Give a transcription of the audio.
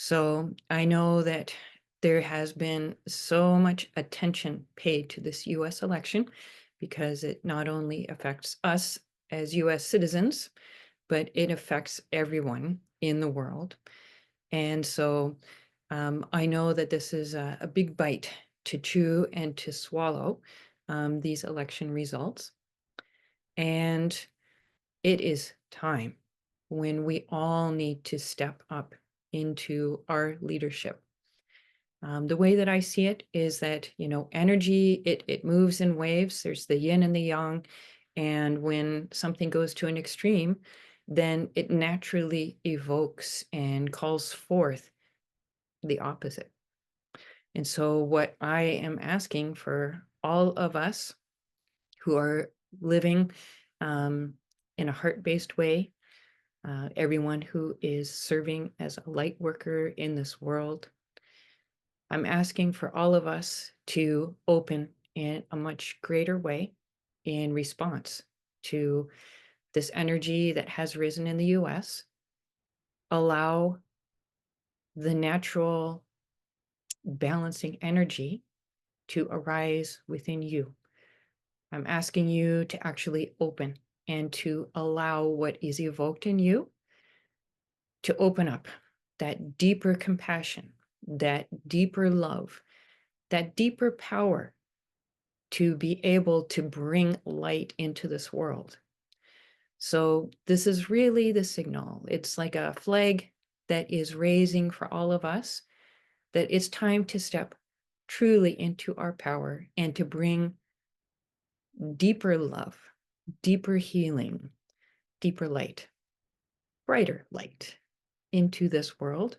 So I know that there has been so much attention paid to this US election because it not only affects us as US citizens, but it affects everyone in the world. And so I know that this is a big bite to chew and to swallow, these election results. And it is time when we all need to step up into our leadership. The way that I see it is that, energy, it moves in waves. There's the yin and the yang. And when something goes to an extreme, then it naturally evokes and calls forth the opposite. And so, what I am asking for all of us who are living in a heart based way, everyone who is serving as a light worker in this world, I'm asking for all of us to open in a much greater way in response to this energy that has risen in the US. Allow the natural balancing energy to arise within you. I'm asking you to actually open and to allow what is evoked in you to open up that deeper compassion, that deeper love, that deeper power to be able to bring light into this world. So, this is really the signal. It's like a flag that is raising for all of us that it's time to step truly into our power and to bring deeper love, deeper healing, deeper light, brighter light into this world.